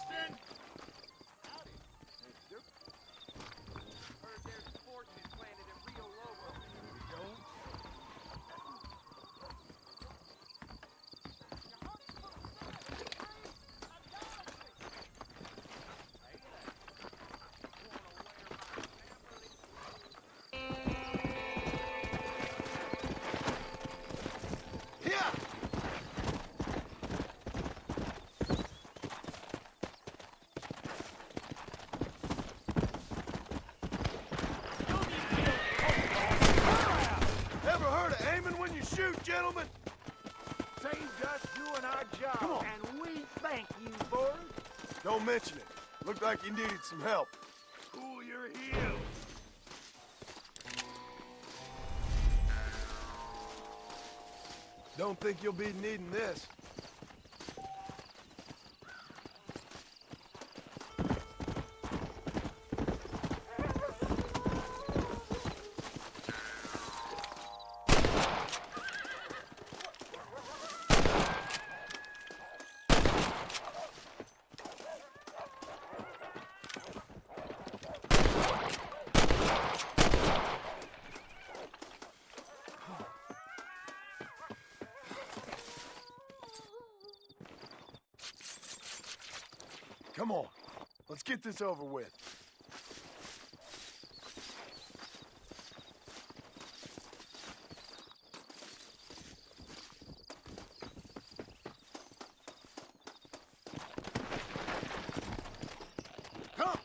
Austin! Howdy, mister. Heard there's a fortune planted in Rio Lobo. We don't. Shoot, gentlemen! Saved us doing our job, Come on. and we thank you for it. Don't mention it. Looked like you needed some help. Cool your heels. Don't think you'll be needing this. Come on, let's get this over with. Come!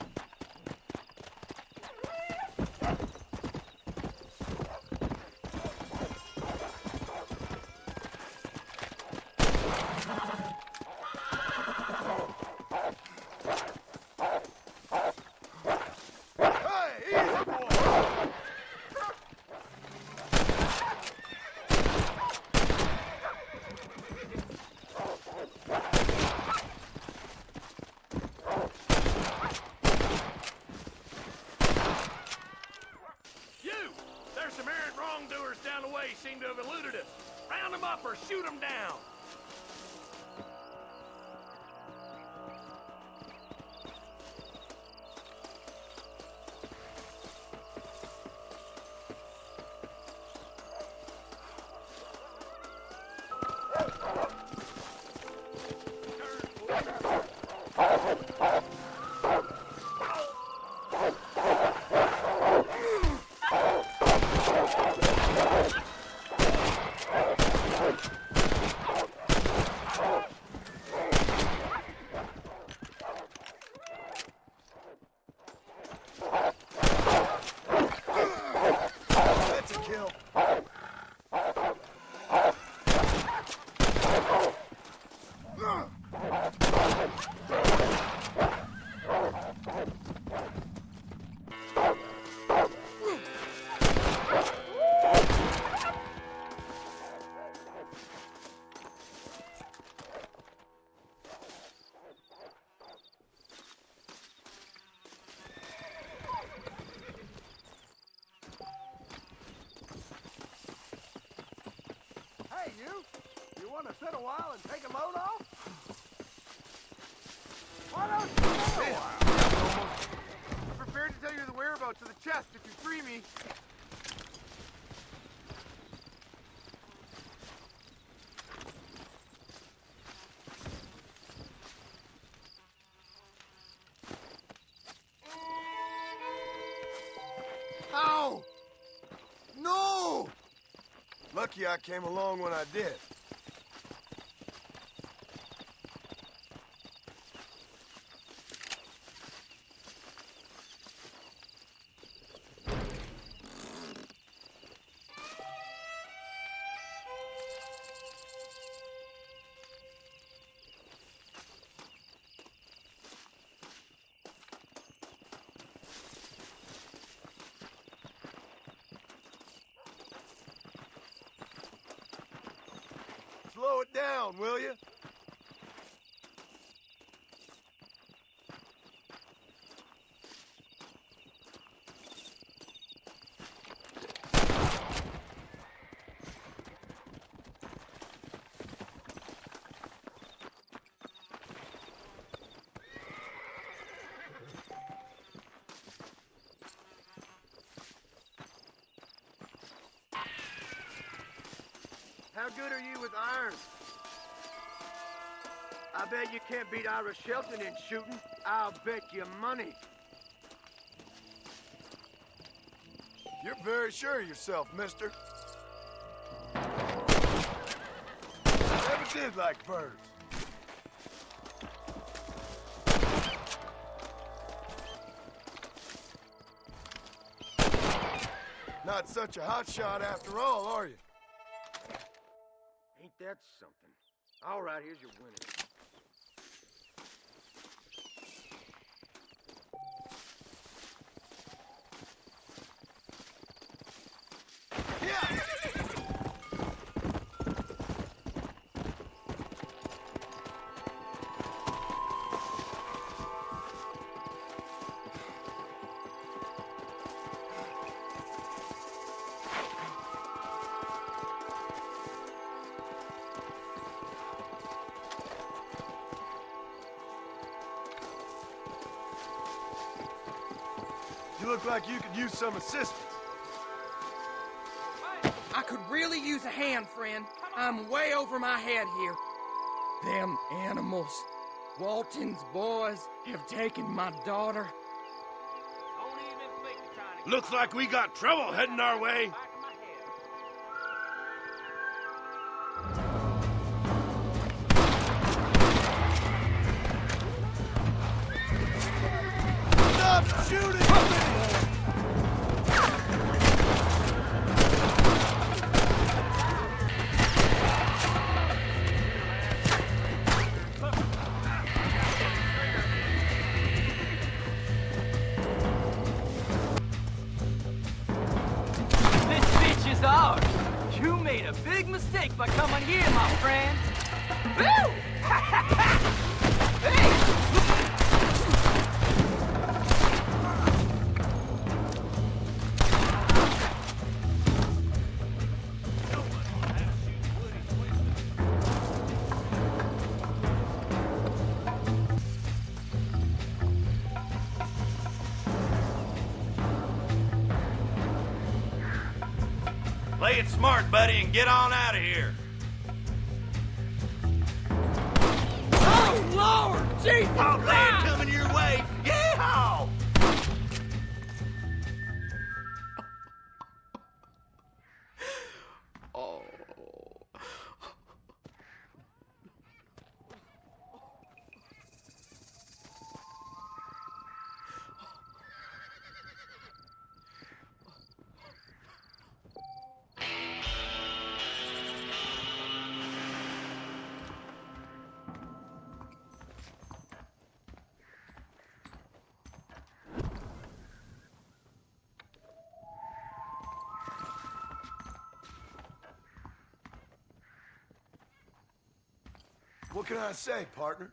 Some errant wrongdoers down the way seem to have eluded us. Round them up or shoot them down. That's a kill. Hey, you want to sit a while and take a load off? Why don't you sit a while? I'm prepared to tell you the whereabouts of the chest if you free me. Ow! No! Lucky I came along when I did. Slow it down, will you? How good are you with irons? I bet you can't beat Ira Shelton in shooting. I'll bet you money. You're very sure of yourself, mister. Never did like birds. Not such a hot shot after all, are you? Ain't that something? All right, here's your winner. You look like you could use some assistance. I could really use a hand, friend. I'm way over my head here. Them animals. Walton's boys have taken my daughter. Don't even think of trying to Looks like we got trouble heading our way. back of my head. Stop shooting! This bitch is ours. You made a big mistake by coming here, my friend. Woo! Hey! Play it smart, buddy, and get on out of here. Oh, Lord! Jesus Outland Christ! coming your way. Yeehaw! Oh. What can I say, partner?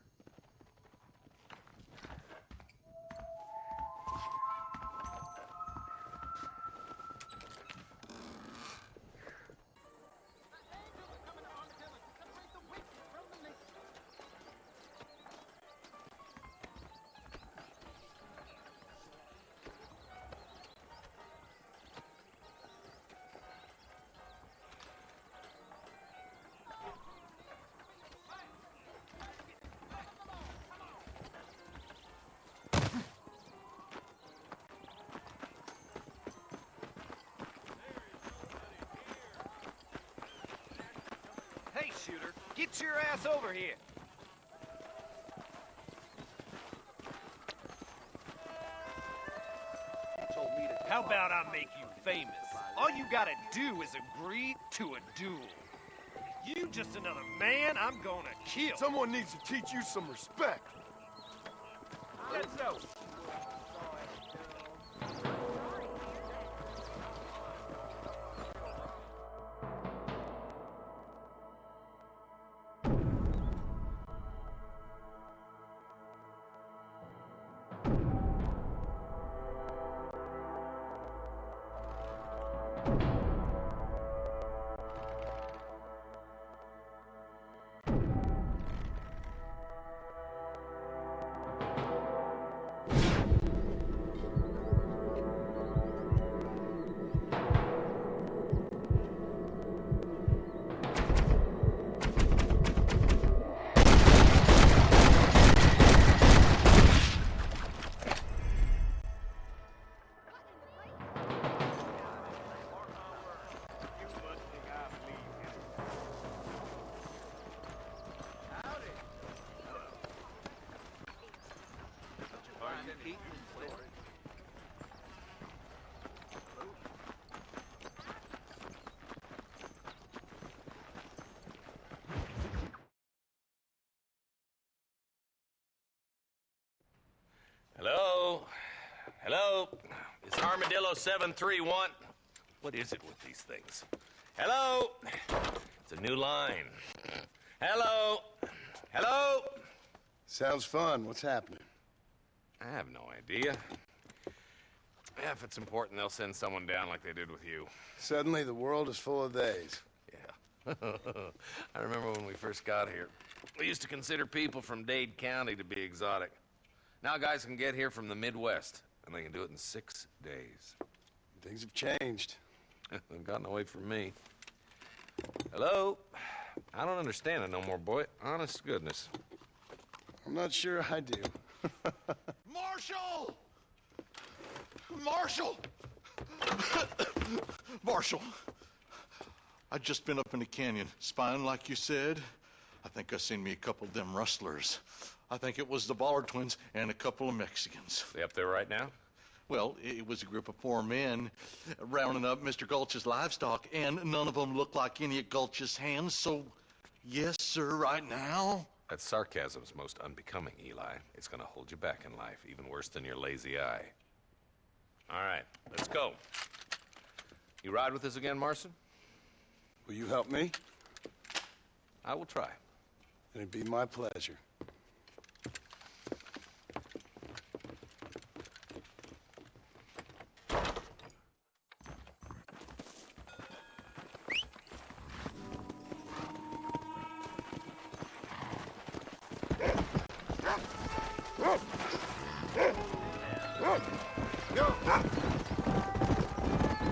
Hey, shooter, get your ass over here. How about I make you famous? All you gotta do is agree to a duel. You just another man I'm gonna kill. Someone needs to teach you some respect. Let's go. Hello? Hello? It's Armadillo 731. What is it with these things? Hello? It's a new line. Hello? Hello? Sounds fun. What's happening? I have no idea. Yeah, if it's important, they'll send someone down like they did with you. Suddenly, the world is full of theys. Yeah. I remember when we first got here. We used to consider people from Dade County to be exotic. Now guys can get here from the Midwest, and they can do it in 6 days. Things have changed. They've gotten away from me. Hello? I don't understand it no more, boy. Honest to goodness. I'm not sure I do. Marshall! Marshall! Marshall! I just been up in the canyon, spying like you said. I think I seen me a couple of them rustlers. I think it was the Ballard twins and a couple of Mexicans. They up there right now? Well, it was a group of 4 men rounding up Mr. Gulch's livestock, and none of them looked like any of Gulch's hands, so yes, sir, right now. That sarcasm's most unbecoming, Eli. It's gonna hold you back in life, even worse than your lazy eye. All right, let's go. You ride with us again, Marson? Will you help me? I will try. It'd be my pleasure.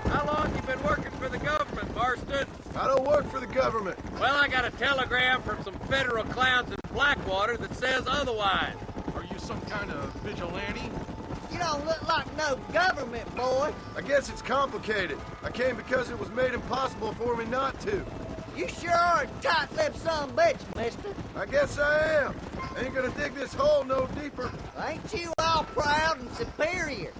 How long you been working for the government, Marston? I don't work for the government. Well, I got a telegram from some federal clowns in Blackwater that says otherwise. Are you some kind of vigilante? You don't look like no government, boy. I guess it's complicated. I came because it was made impossible for me not to. You sure are a tight-lipped son of a bitch, mister. I guess I am. Ain't gonna dig this hole no deeper. Ain't you all proud and superior?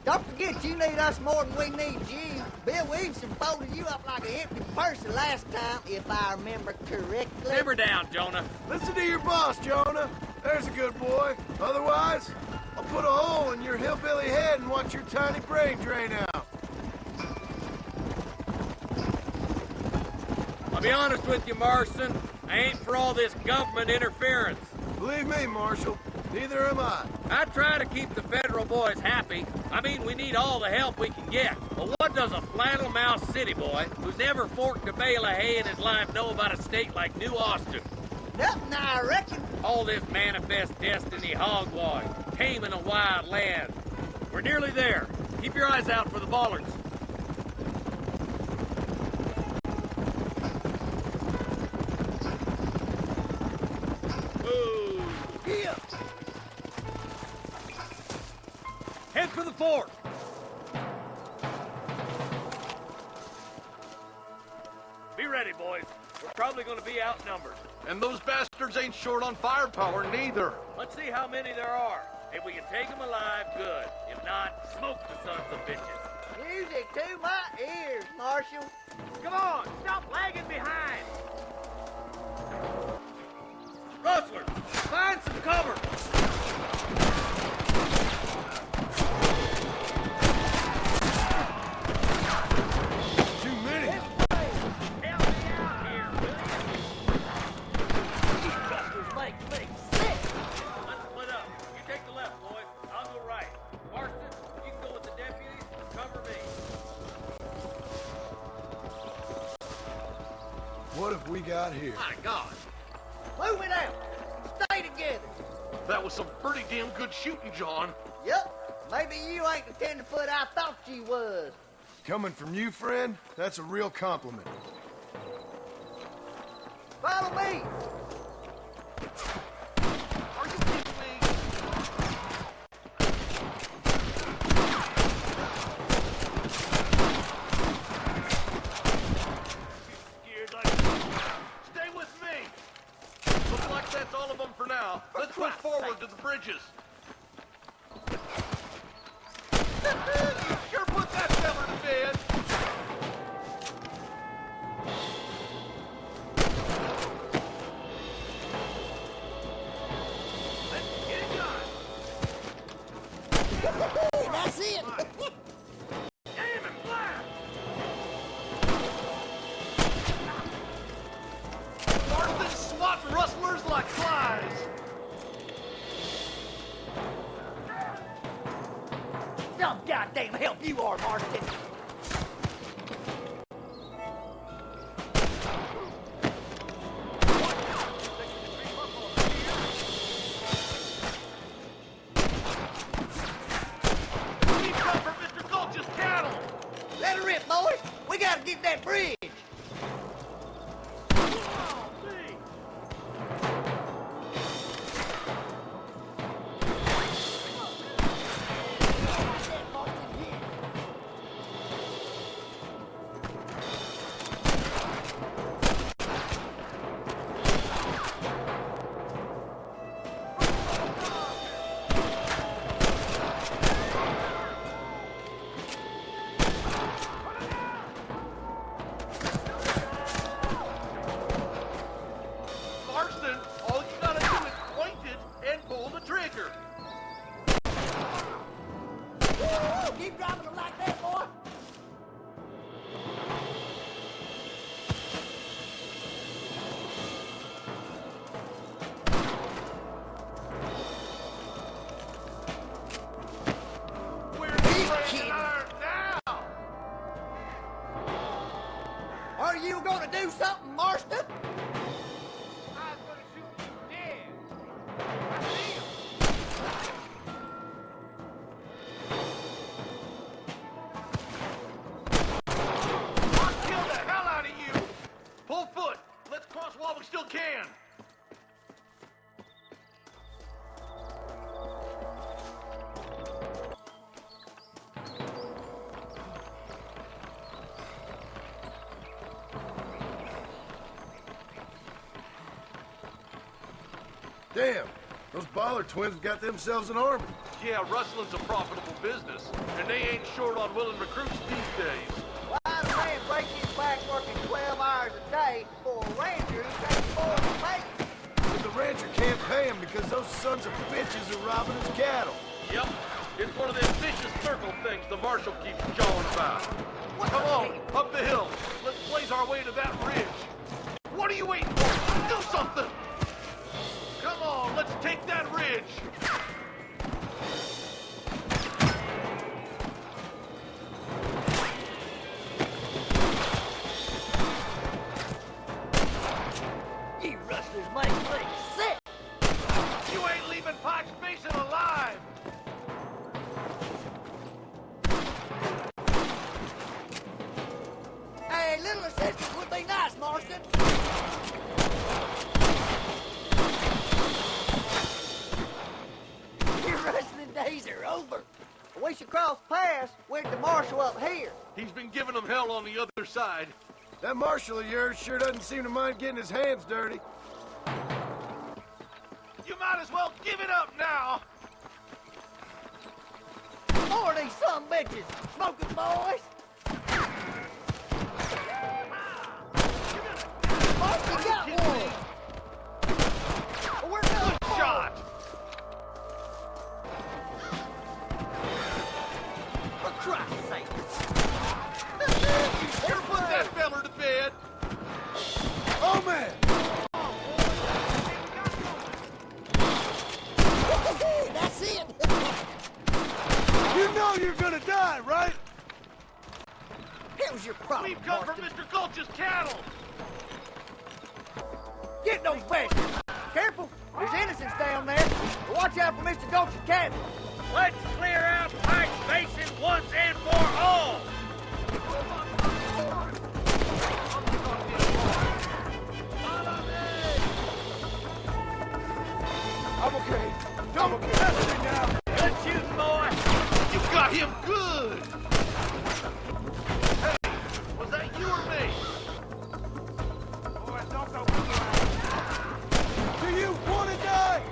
Don't forget you need us more than we need you. Bill Williamson folded you up like an empty purse the last time, if I remember correctly. Simmer down, Jonah. Listen to your boss, Jonah. There's a good boy. Otherwise, I'll put a hole in your hillbilly head and watch your tiny brain drain out. I'll be honest with you, Marston. I ain't for all this government interference. Believe me, Marshal, neither am I. I try to keep the federal boys happy. I mean, we need all the help we can get. But what does a flannel-mouthed city boy who's never forked a bale of hay in his life know about a state like New Austin? Nothing, I reckon. All this manifest destiny hogwash, taming a wild land. We're nearly there. Keep your eyes out for the Ballards. Ooh. Yeah. Head for the fort. Be ready, boys. We're probably going to be outnumbered. And those bastards ain't short on firepower, neither. Let's see how many there are. If we can take them alive, good. If not, smoke the sons of bitches. Music to my ears, Marshal. Come on, stop lagging behind. Rustlers, find some cover. Too many. Help me out here, will you? These busters make me sick. Let's split up. You take the left, boys. I'll go right. Marston, you can go with the deputies and cover me. What have we got here? My God, Move it out. Stay together. that was some pretty damn good shooting, John. Yup. Maybe you ain't the tenderfoot I thought you was. Coming from you, friend, that's a real compliment. Follow me. Are you kidding me? Scared like... Stay with me. Looks like that's all of them for now. Let's push forward to the bridges. Sure put that feller to bed. Let's get it done. that's it. Aim and blast! Marston's swatting rustlers like flies. Some goddamn help you are, Marston. We've come for Mr. Gulch's cattle. Let her rip, boys. We gotta get that bridge. Marston, all you gotta do is point it and pull the trigger. Woo! Keep dropping them like that, boy. We're He's playing kidding. iron now. Are you gonna do something, Marston? I was gonna shoot you dead. I see him. I'll kill the hell out of you. Pull foot. Let's cross while we still can. Damn, those Baller twins got themselves an army. Yeah, rustling's a profitable business, and they ain't short on willing recruits these days. Why the man break his back working 12 hours a day for a rancher who can't afford to pay him? But the rancher can't pay him because those sons of bitches are robbing his cattle. Yep, it's one of them vicious circle things the marshal keeps jawing about. Come on, up the hill. Let's blaze our way to that ridge. What are you waiting for? Do something! Come on, let's take that ridge. You rustlers make me sick. You ain't leaving Pike's Basin alive. Hey, little assistance would be nice, Marston. Your rustling days are over. We should cross paths with the marshal up here. He's been giving them hell on the other side. That marshal of yours sure doesn't seem to mind getting his hands dirty. You might as well give it up now. More of these some bitches. Smoking boys. Marston got one. We're done. Good shot. For Christ's sake. Here, put that feller to bed. Oh, man! That's it. You know you're gonna die, right? Here's your problem, We've come Marston. for Mr. Gulch's cattle. Get those bastards! Careful! There's innocents down there. Watch out for Mr. Gulch's cabin. Let's clear out Pike's Basin once and for all! I'm okay. I'm okay. That's me now. Good shooting, boy! You got him good. Hey, was that you or me? Boys, don't go. Do you want to die?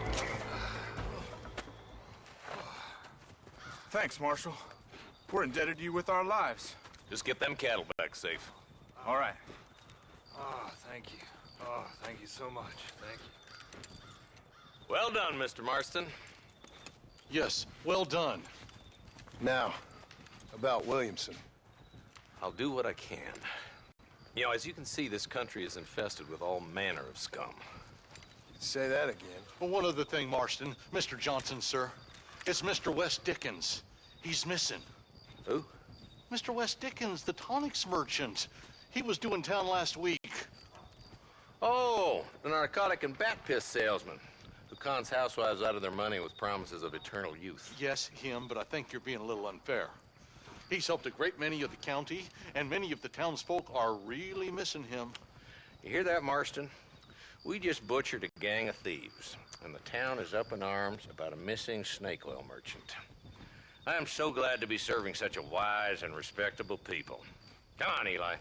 Thanks, Marshal. We're indebted to you with our lives. Just get them cattle back safe. All right. Oh, thank you. Oh, thank you so much. Thank you. Well done, Mr. Marston. Yes, well done. Now, about Williamson. I'll do what I can. You know, as you can see, this country is infested with all manner of scum. Say that again. Well, one other thing, Marston. Mr. Johnson, sir. It's Mr. Wes Dickens. He's missing. Who? Mr. Wes Dickens, the tonics merchant. He was due in town last week. Oh, the narcotic and bat piss salesman who cons housewives out of their money with promises of eternal youth. Yes, him, but I think you're being a little unfair. He's helped a great many of the county, and many of the townsfolk are really missing him. You hear that, Marston? We just butchered a gang of thieves, and the town is up in arms about a missing snake oil merchant. I am so glad to be serving such a wise and respectable people. Come on, Eli.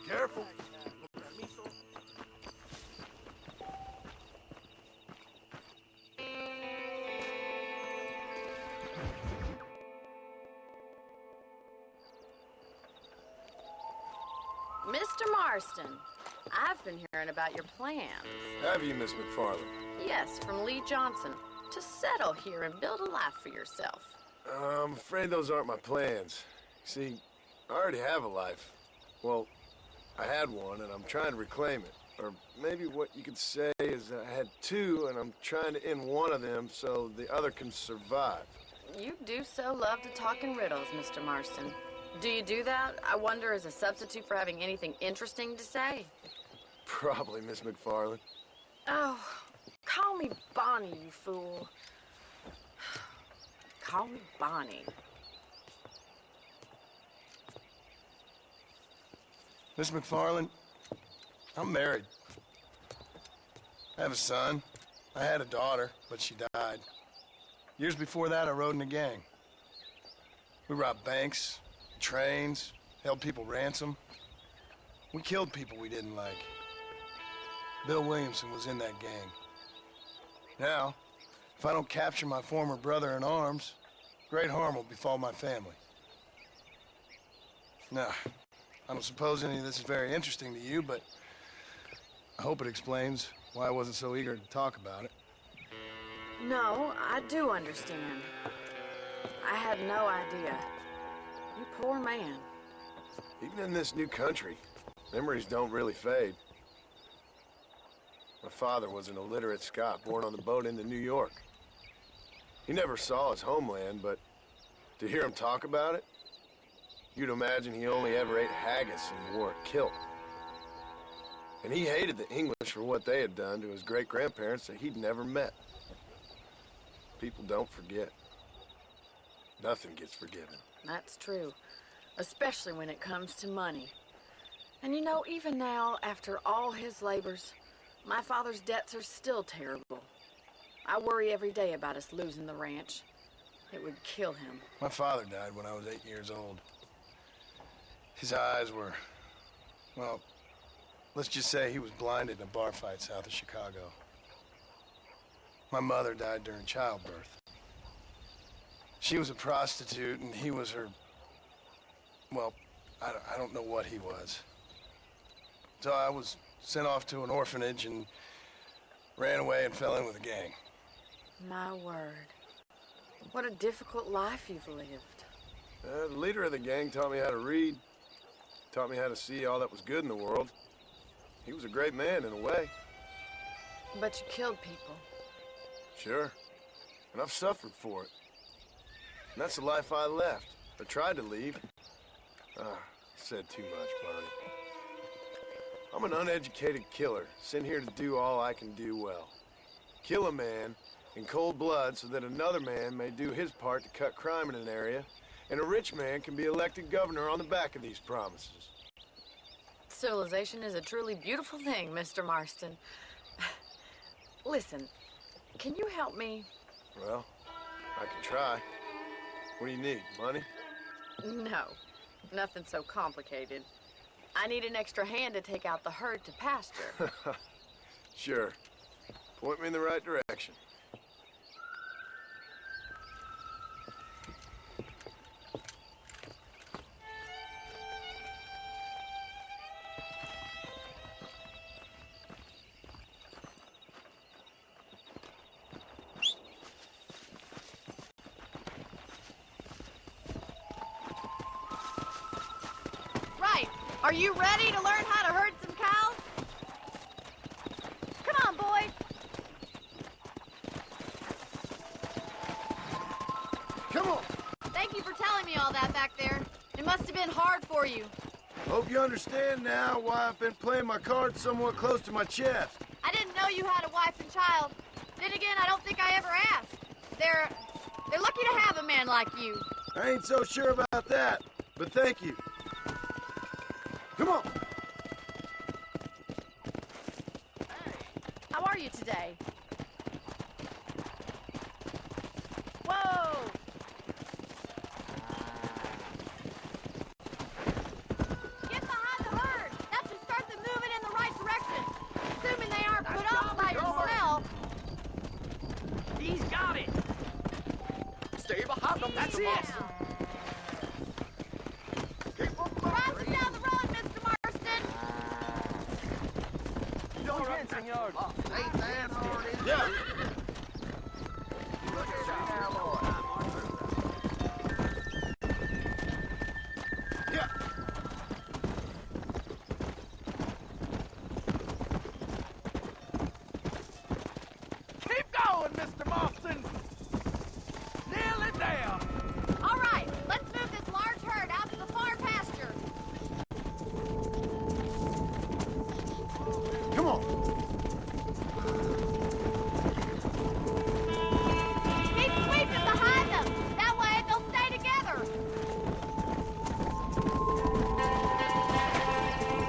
Careful. Mr. Marston, I've been hearing about your plans. Have you, Miss McFarland? Yes, from Lee Johnson, to settle here and build a life for yourself. I'm afraid those aren't my plans. See, I already have a life. Well, I had one, and I'm trying to reclaim it. Or maybe what you could say is I had two, and I'm trying to end one of them so the other can survive. You do so love to talk in riddles, Mr. Marston. Do you do that, I wonder, as a substitute for having anything interesting to say? Probably, Miss McFarland. Oh, call me Bonnie, you fool. Call me Bonnie. Miss McFarland, I'm married. I have a son. I had a daughter, but she died. Years before that, I rode in a gang. We robbed banks, trains, held people ransom. We killed people we didn't like. Bill Williamson was in that gang. Now, if I don't capture my former brother in arms, great harm will befall my family. Now, I don't suppose any of this is very interesting to you, but I hope it explains why I wasn't so eager to talk about it. No, I do understand. I had no idea. You poor man. Even in this new country, memories don't really fade. My father was an illiterate Scot born on the boat into New York. He never saw his homeland, but to hear him talk about it, you'd imagine he only ever ate haggis and wore a kilt. And he hated the English for what they had done to his great-grandparents that he'd never met. People don't forget. Nothing gets forgiven. That's true, especially when it comes to money. And you know, even now, after all his labors, my father's debts are still terrible. I worry every day about us losing the ranch. It would kill him. My father died when I was 8 years old. His eyes were, well, let's just say he was blinded in a bar fight south of Chicago. My mother died during childbirth. She was a prostitute, and he was her, well, I don't know what he was. So I was sent off to an orphanage and ran away and fell in with a gang. My word. What a difficult life you've lived. The leader of the gang taught me how to read, taught me how to see all that was good in the world. He was a great man in a way. But you killed people. Sure. And I've suffered for it. And that's the life I left. I tried to leave. Said too much, Bonnie. I'm an uneducated killer, sent here to do all I can do well. Kill a man in cold blood so that another man may do his part to cut crime in an area, and a rich man can be elected governor on the back of these promises. Civilization is a truly beautiful thing, Mr. Marston. Listen, can you help me? Well, I can try. What do you need, money? No, nothing so complicated. I need an extra hand to take out the herd to pasture. Sure. Point me in the right direction. Right. Are you ready to learn how to herd some cows? Come on, boys. Come on! Thank you for telling me all that back there. It must have been hard for you. Hope you understand now why I've been playing my cards somewhat close to my chest. I didn't know you had a wife and child. Then again, I don't think I ever asked. They're lucky to have a man like you. I ain't so sure about that, but thank you. Come on! How are you today? Whoa! Get behind the herd! That should start them moving in the right direction. Assuming they aren't put off by your smell. He's got it. Stay behind them, That's Mr. it. Marston. Keep up the Rise them down the road, Mr. Marston! Muy bien, señor. Ain't that hard, is it? Yeah. Look at you now, boy. Yeah. Keep going, Mr. Marston. Nail it down. All right, let's move this large herd out to the far pasture. Come on! Keep sweeping behind them. That way they'll stay together.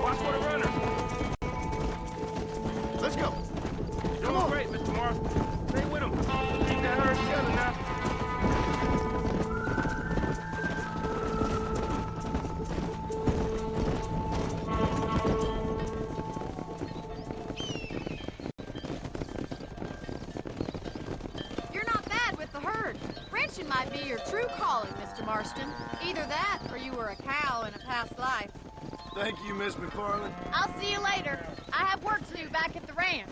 Watch for the runner. Let's go! Come on. Great, Mr. Marston. Stay with him. Keep that herd together now. You're not bad with the herd. Ranching might be your true calling, Mr. Marston. Either that, or you were a cow in a past life. Thank you, Miss McFarland. I'll see you later. I have work to do back at the ranch.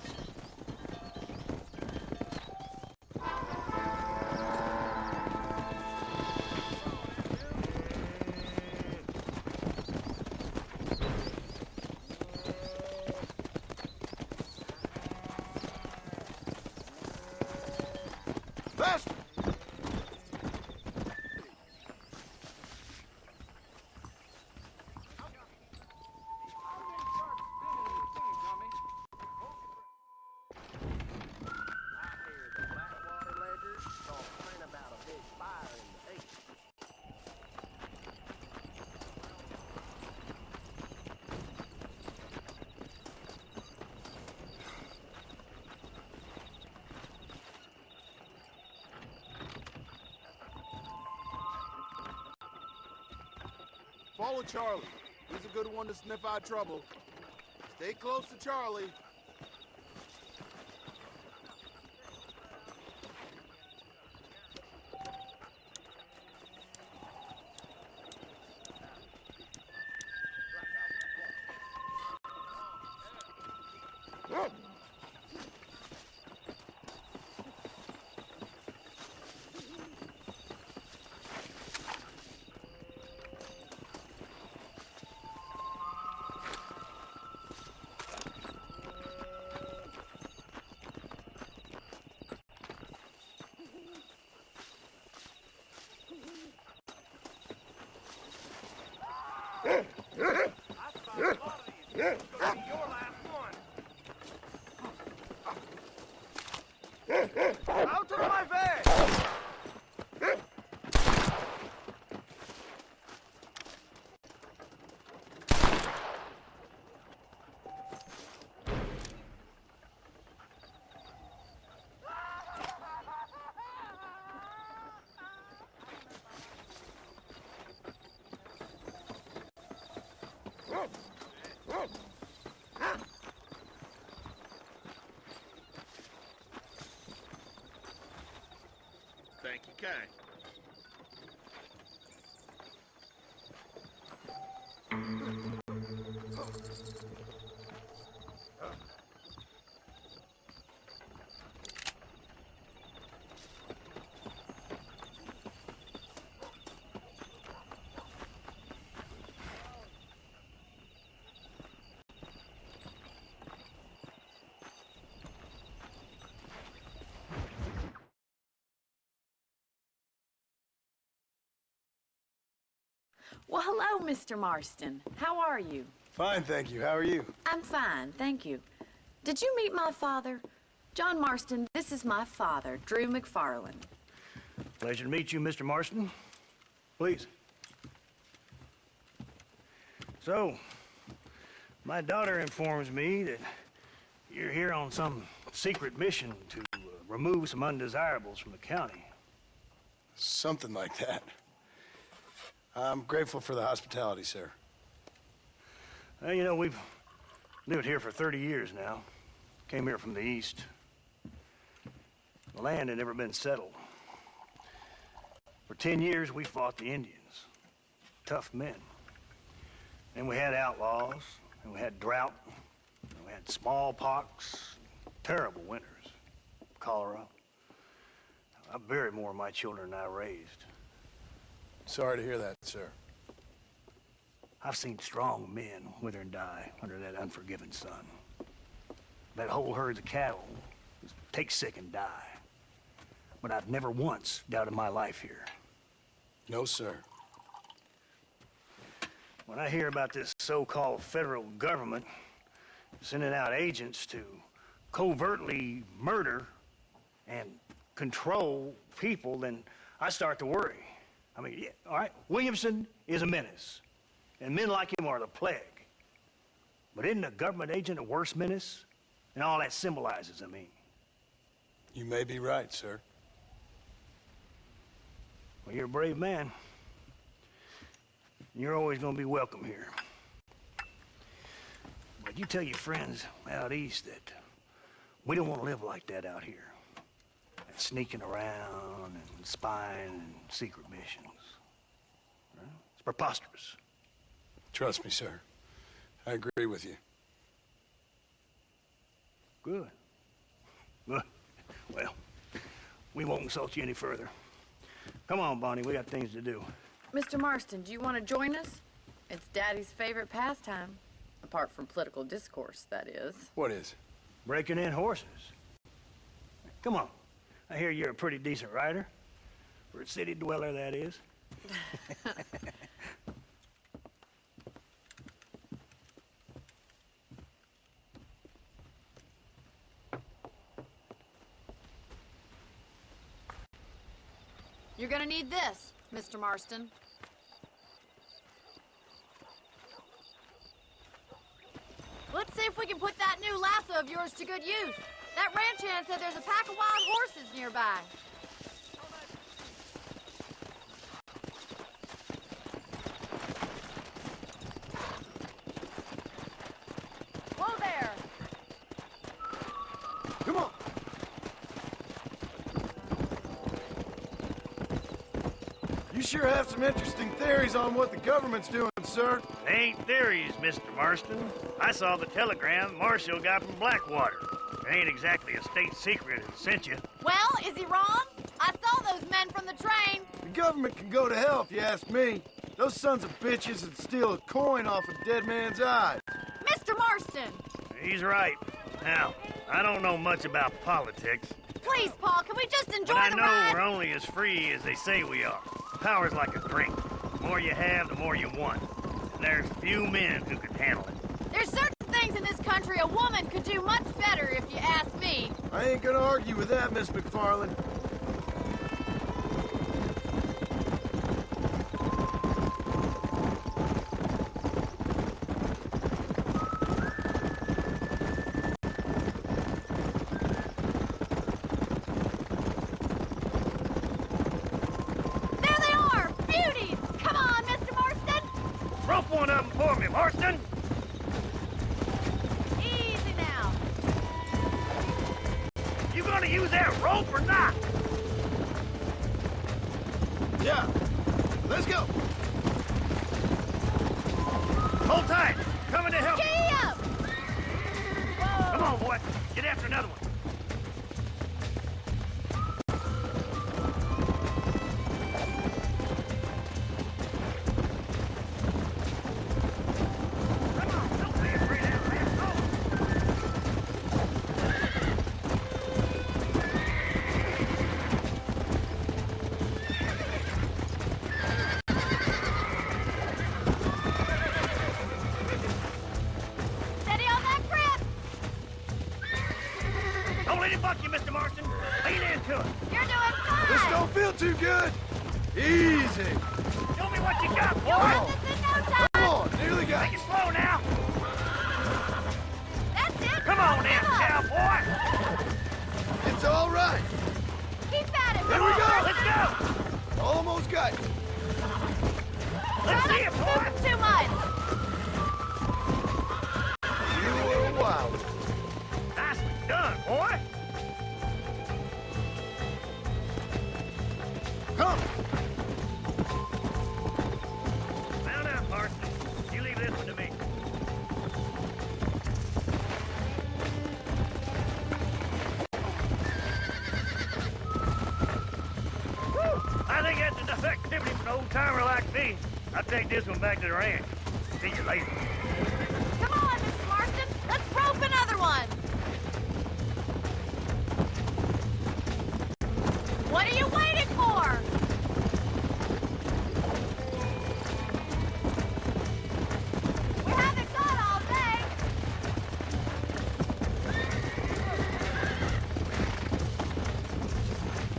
Faster! Follow Charlie. He's a good one to sniff out trouble. Stay close to Charlie. Out of my way! Thank you, kind. Well, hello, Mr. Marston. How are you? Fine, thank you. How are you? I'm fine, thank you. Did you meet my father? John Marston, this is my father, Drew McFarland. Pleasure to meet you, Mr. Marston. Please. So, my daughter informs me that you're here on some secret mission to remove some undesirables from the county. Something like that. I'm grateful for the hospitality, sir. Well, you know, we've lived here for 30 years now. Came here from the east. The land had never been settled. For 10 years, we fought the Indians. Tough men. And we had outlaws, and we had drought, and we had smallpox, terrible winters, cholera. I buried more of my children than I raised. Sorry to hear that, sir. I've seen strong men wither and die under that unforgiving sun. That whole herds of cattle just take sick and die. But I've never once doubted my life here. No, sir. When I hear about this so-called federal government sending out agents to covertly murder and control people, then I start to worry. I mean, yeah, all right, Williamson is a menace, and men like him are the plague. But isn't a government agent a worse menace? And all that symbolizes, I mean. You may be right, sir. Well, you're a brave man. You're always gonna be welcome here. But you tell your friends out east that we don't want to live like that out here. That sneaking around and spying and secret missions. Right? It's preposterous. Trust me, sir. I agree with you. Good. Good. Well, we won't insult you any further. Come on, Bonnie, we got things to do. Mr. Marston, do you want to join us? It's Daddy's favorite pastime. Apart from political discourse, that is. What is? Breaking in horses. Come on. I hear you're a pretty decent rider. For a city dweller, that is. You're gonna need this, Mr. Marston. Let's see if we can put that new lasso of yours to good use. That ranch hand said there's a pack of wild horses nearby. Whoa there! Come on! You sure have some interesting theories on what the government's doing, sir. They ain't theories, Mr. Marston. I saw the telegram Marshall got from Blackwater. It ain't exactly a state secret it sent you. Well, is he wrong? I saw those men from the train. The government can go to hell if you ask me. Those sons of bitches would steal a coin off a dead man's eyes. Mr. Marston! He's right. Now, I don't know much about politics. Please, Paul, can we just enjoy But I the know ride? we're only as free as they say we are. Power's like a drink. The more you have, the more you want. And there's few men who can handle it. There's certain things in this country country, a woman could do much better if you ask me. I ain't gonna argue with that, Miss McFarland. There they are! Beauties! Come on, Mr. Marston! Rope one of them for me, Marston! Easy now. You gonna use that rope or not? Yeah. Let's go. Hold tight! Coming to help! Giddy up! Come on, boy! Get after another one! Come on, don't be afraid of that last rope! Steady on that grip! Don't let him buck you, Mr. Marston! Lean into it! You're doing fine! This don't feel too good. Easy. Show me what you got, boy! You'll have this in no time! Come on, nearly got Take it. it slow now! That's it! Come on now, Come on. cowboy! It's all right. Keep at it! Here we go. Let's go! Almost got it. Let's Try see not it, to boy! move too much! You were a wild one. Nicely done, boy! Come. Mount up, Marston. You leave this one to me. Whew! I think that's enough activity for an old-timer like me. I'll take this one back to the ranch. See you later. Come on, Mr. Marston! Let's rope another one! What are you waiting for? We haven't got all day!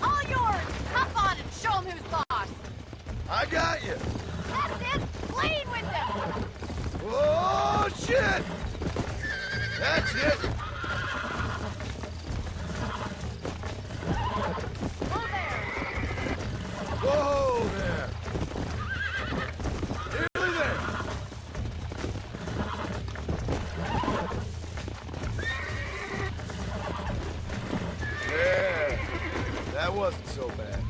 All yours! Hop on and show 'em who's boss! I got you. That's it! Lean with them! Oh, shit. That's it. Whoa there! Whoa there. Nearly there. Yeah. That wasn't so bad.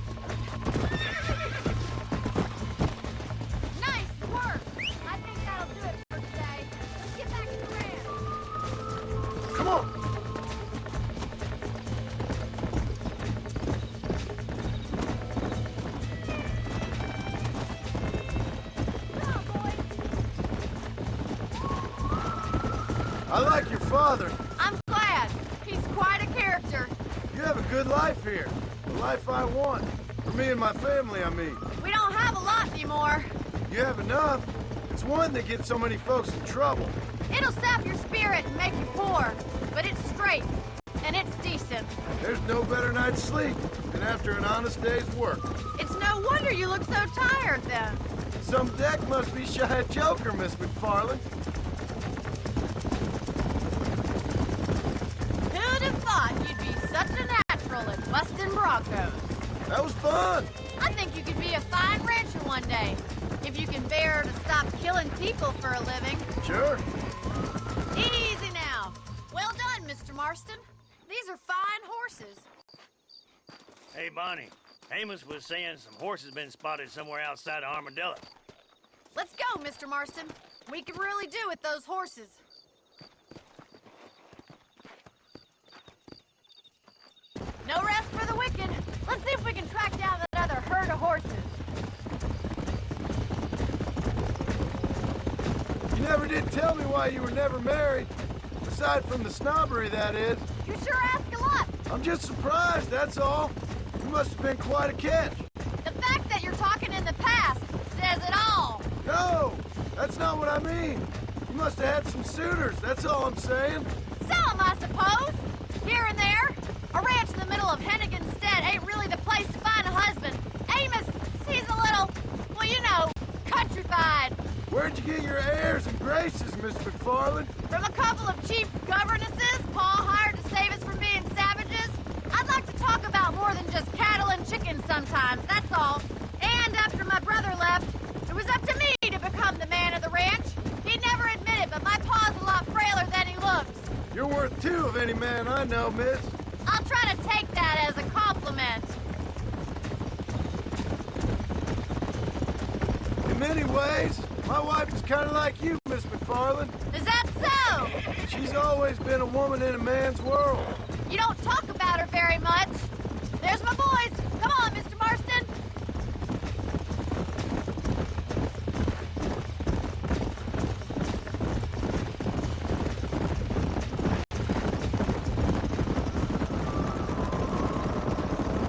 Nice work! I think that'll do it for today. Let's get back to the ranch. Come on. Come on, boys. I like your father. I'm glad. He's quite a character. You have a good life here. The life I want. For me and my family, I mean. We don't have a lot anymore. You have enough. It's one that gets so many folks in trouble. It'll sap your spirit and make you poor, but it's straight, and it's decent. There's no better night's sleep than after an honest day's work. It's no wonder you look so tired, then. Some deck must be shy of Joker, Miss McFarland. Who'd have thought you'd be such a natural at busting broncos? That was fun. I think you could be a fine rancher one day, if you can bear to stop killing people for a living. Sure. Easy now. Well done, Mr. Marston. These are fine horses. Hey, Bonnie. Amos was saying some horses been spotted somewhere outside of Armadillo. Let's go, Mr. Marston. We can really do with those horses. No rest for the wicked. Let's see if we can track down that other herd of horses. You never did tell me why you were never married. Aside from the snobbery, that is. You sure ask a lot. I'm just surprised, that's all. You must have been quite a catch. The fact that you're talking in the past says it all. No, that's not what I mean. You must have had some suitors, that's all I'm saying. Some, I suppose. Here and there. A ranch in the middle of Hennigan's Stead ain't really the place to find a husband. Amos, he's a little, well, you know, countrified. Where'd you get your airs and graces, Miss McFarland? From a couple of cheap governesses Pa hired to save us from being savages. I'd like to talk about more than just cattle and chickens sometimes, that's all. And after my brother left, it was up to me to become the man of the ranch. He'd never admit it, but my pa's a lot frailer than he looks. You're worth two of any man I know, miss. I'll try to take that as a compliment. In many ways, my wife is kind of like you, Miss McFarland. Is that so? She's always been a woman in a man's world. You don't talk about her very much. There's my boys. Come on, Mr. Marston.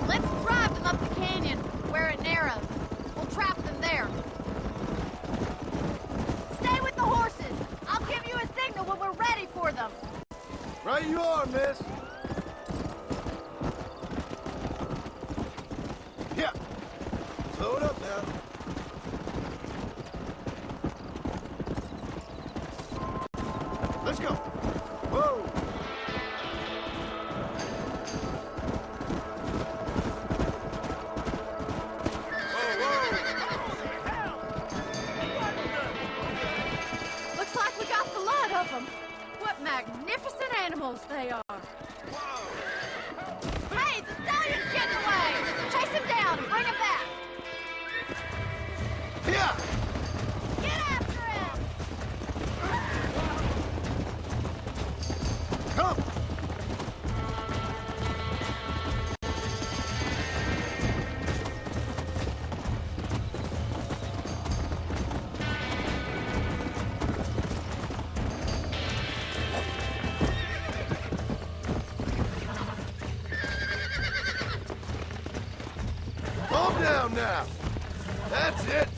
Let's drive them up the canyon, where it narrows. We'll trap them there. Stay with the horses. I'll give you a signal when we're ready for them. Right you are, miss. Yeah. Slow it up now. Let's go. Whoa. Looks like we got the lot of them. What magnificent animals they are. Hey, the stallion's getting away. Chase him down and bring him back. Yeah. Get after him. Come. Calm down now. That's it.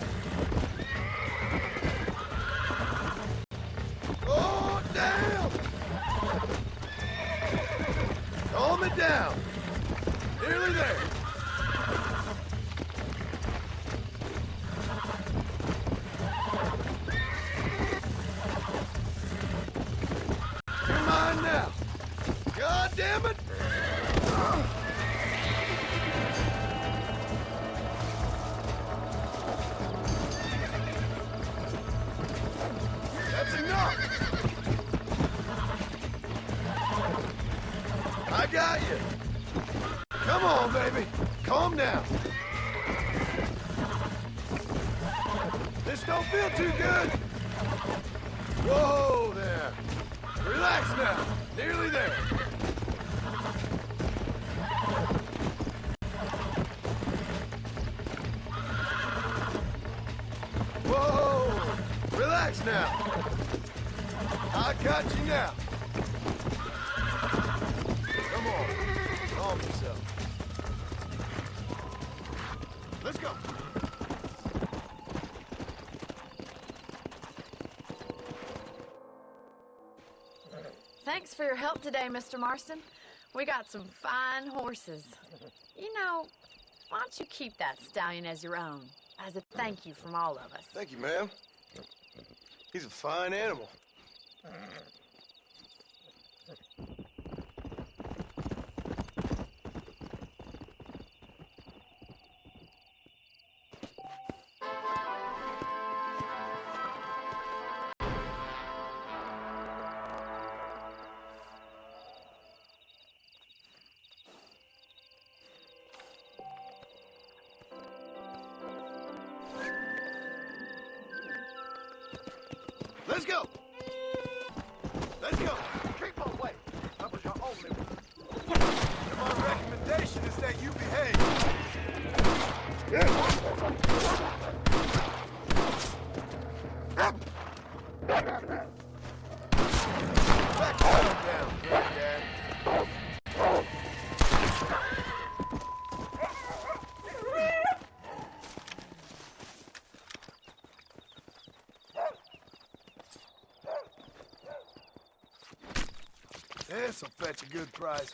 Oh, down. Calm it down. Nearly there. You're mine now. God damn it. That's enough! I got you! Come on, baby! Calm down! This don't feel too good! Whoa there! Relax now! Nearly there! Whoa! Relax now! I got you now. Come on. Calm yourself. Let's go. Thanks for your help today, Mr. Marston. We got some fine horses. You know, why don't you keep that stallion as your own, as a thank you from all of us? Thank you, ma'am. He's a fine animal. Let's go. Let's go. Keep away. That was your only one. And my recommendation is that you behave. Back down, Dad. This'll fetch a good price.